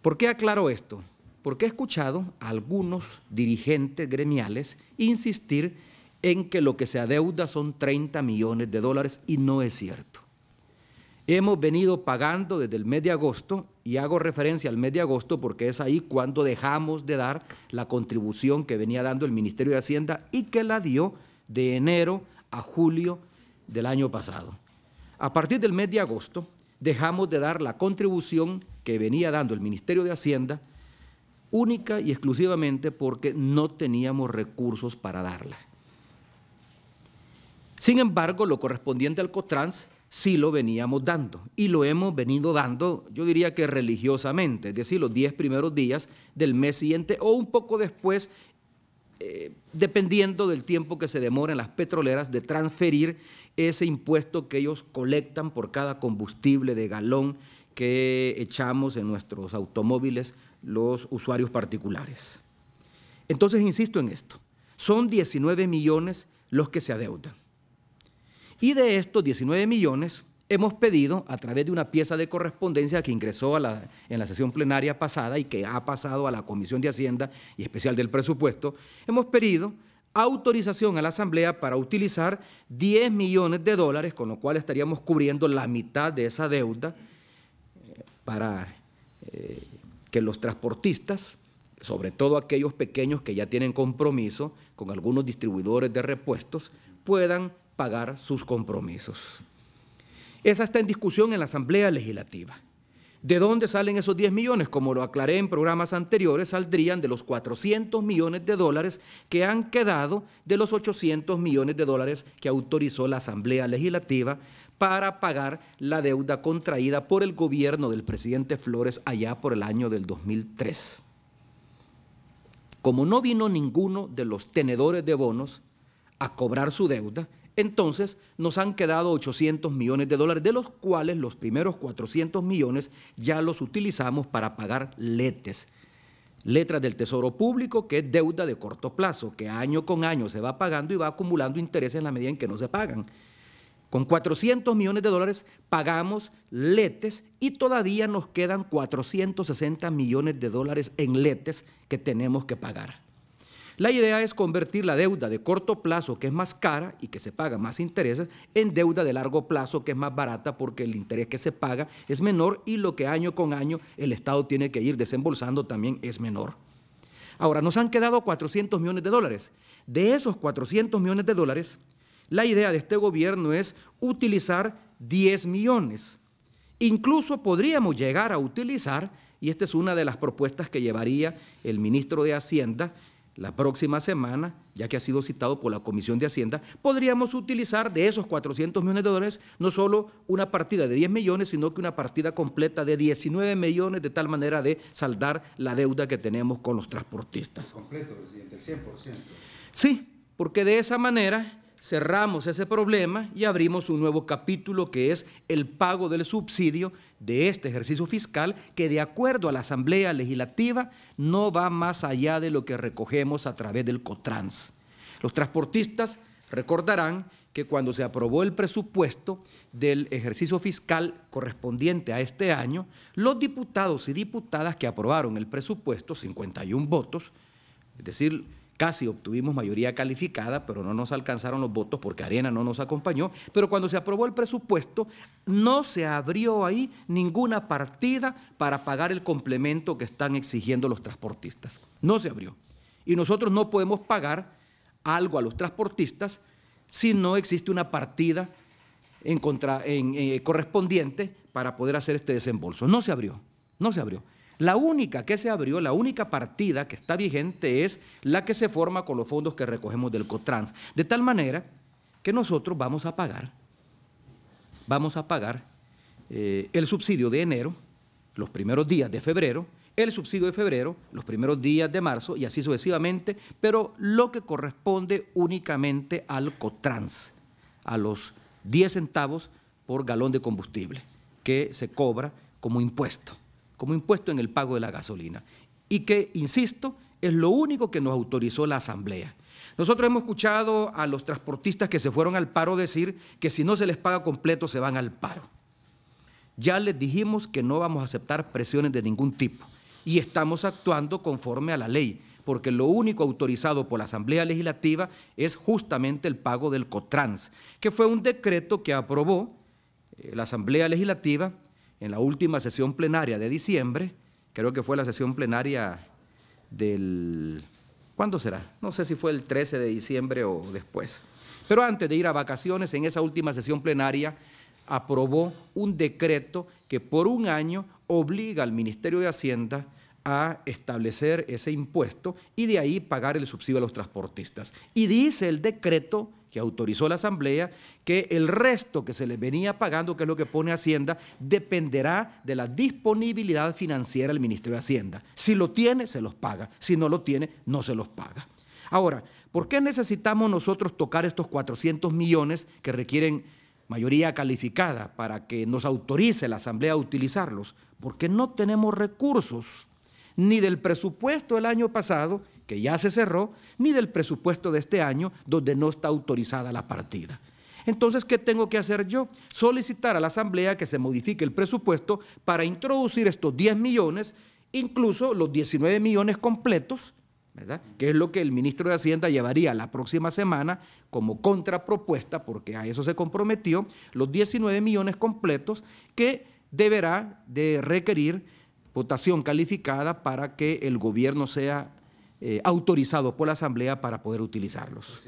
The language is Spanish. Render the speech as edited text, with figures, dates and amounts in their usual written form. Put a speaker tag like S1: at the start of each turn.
S1: ¿Por qué aclaro esto? Porque he escuchado a algunos dirigentes gremiales insistir en que lo que se adeuda son 30 millones de dólares y no es cierto. Hemos venido pagando desde el mes de agosto, y hago referencia al mes de agosto porque es ahí cuando dejamos de dar la contribución que venía dando el Ministerio de Hacienda y que la dio de enero a julio del año pasado. A partir del mes de agosto dejamos de dar la contribución que venía dando el Ministerio de Hacienda única y exclusivamente porque no teníamos recursos para darla. Sin embargo, lo correspondiente al Cotrans sí lo veníamos dando y lo hemos venido dando, yo diría que religiosamente, es decir, los 10 primeros días del mes siguiente o un poco después, dependiendo del tiempo que se demoren las petroleras de transferir ese impuesto que ellos colectan por cada combustible de galón que echamos en nuestros automóviles los usuarios particulares. Entonces, insisto en esto, son 19 millones los que se adeudan. Y de estos 19 millones hemos pedido, a través de una pieza de correspondencia que ingresó en la sesión plenaria pasada y que ha pasado a la Comisión de Hacienda y Especial del Presupuesto, hemos pedido autorización a la Asamblea para utilizar 10 millones de dólares, con lo cual estaríamos cubriendo la mitad de esa deuda para que los transportistas, sobre todo aquellos pequeños que ya tienen compromiso con algunos distribuidores de repuestos, puedan pagar sus compromisos. Esa está en discusión en la Asamblea Legislativa. ¿De dónde salen esos 10 millones? Como lo aclaré en programas anteriores, saldrían de los 400 millones de dólares que han quedado de los 800 millones de dólares que autorizó la Asamblea Legislativa para pagar la deuda contraída por el gobierno del presidente Flores allá por el año del 2003. Como no vino ninguno de los tenedores de bonos a cobrar su deuda, entonces nos han quedado 800 millones de dólares, de los cuales los primeros 400 millones ya los utilizamos para pagar letes, letras del Tesoro Público, que es deuda de corto plazo, que año con año se va pagando y va acumulando intereses en la medida en que no se pagan. Con 400 millones de dólares pagamos letes y todavía nos quedan 460 millones de dólares en letes que tenemos que pagar. La idea es convertir la deuda de corto plazo, que es más cara y que se paga más intereses, en deuda de largo plazo, que es más barata porque el interés que se paga es menor y lo que año con año el Estado tiene que ir desembolsando también es menor. Ahora, nos han quedado 400 millones de dólares. De esos 400 millones de dólares, la idea de este gobierno es utilizar 10 millones. Incluso podríamos llegar a utilizar, y esta es una de las propuestas que llevaría el ministro de Hacienda la próxima semana, ya que ha sido citado por la Comisión de Hacienda, podríamos utilizar de esos 400 millones de dólares no solo una partida de 10 millones, sino que una partida completa de 19 millones, de tal manera de saldar la deuda que tenemos con los transportistas.
S2: Completo, presidente, el 100%.
S1: Sí, porque de esa manera cerramos ese problema y abrimos un nuevo capítulo que es el pago del subsidio de este ejercicio fiscal que, de acuerdo a la Asamblea Legislativa, no va más allá de lo que recogemos a través del Cotrans. Los transportistas recordarán que cuando se aprobó el presupuesto del ejercicio fiscal correspondiente a este año, los diputados y diputadas que aprobaron el presupuesto, 51 votos, es decir, casi obtuvimos mayoría calificada, pero no nos alcanzaron los votos porque Arena no nos acompañó. Pero cuando se aprobó el presupuesto, no se abrió ahí ninguna partida para pagar el complemento que están exigiendo los transportistas. No se abrió. Y nosotros no podemos pagar algo a los transportistas si no existe una partida correspondiente para poder hacer este desembolso. No se abrió, no se abrió. La única que se abrió, la única partida que está vigente es la que se forma con los fondos que recogemos del Cotrans. De tal manera que nosotros vamos a pagar el subsidio de enero, los primeros días de febrero, el subsidio de febrero, los primeros días de marzo y así sucesivamente, pero lo que corresponde únicamente al Cotrans, a los 10 centavos por galón de combustible que se cobra como impuesto en el pago de la gasolina y que, insisto, es lo único que nos autorizó la Asamblea. Nosotros hemos escuchado a los transportistas que se fueron al paro decir que si no se les paga completo se van al paro. Ya les dijimos que no vamos a aceptar presiones de ningún tipo, y estamos actuando conforme a la ley, porque lo único autorizado por la Asamblea Legislativa es justamente el pago del COTRANS, que fue un decreto que aprobó la Asamblea Legislativa en la última sesión plenaria de diciembre, creo que fue la sesión plenaria del… ¿Cuándo será? No sé si fue el 13 de diciembre o después. Pero antes de ir a vacaciones, en esa última sesión plenaria, aprobó un decreto que por un año obliga al Ministerio de Hacienda a establecer ese impuesto y de ahí pagar el subsidio a los transportistas. Y dice el decreto que autorizó la Asamblea que el resto que se les venía pagando, que es lo que pone Hacienda, dependerá de la disponibilidad financiera del Ministerio de Hacienda. Si lo tiene, se los paga. Si no lo tiene, no se los paga. Ahora, ¿por qué necesitamos nosotros tocar estos 400 millones que requieren mayoría calificada para que nos autorice la Asamblea a utilizarlos? Porque no tenemos recursos, ni del presupuesto del año pasado, que ya se cerró, ni del presupuesto de este año, donde no está autorizada la partida. Entonces, ¿qué tengo que hacer yo? Solicitar a la Asamblea que se modifique el presupuesto para introducir estos 10 millones, incluso los 19 millones completos, ¿verdad?, que es lo que el ministro de Hacienda llevaría la próxima semana como contrapropuesta, porque a eso se comprometió, los 19 millones completos que deberá de requerir votación calificada para que el gobierno sea autorizado por la Asamblea para poder utilizarlos.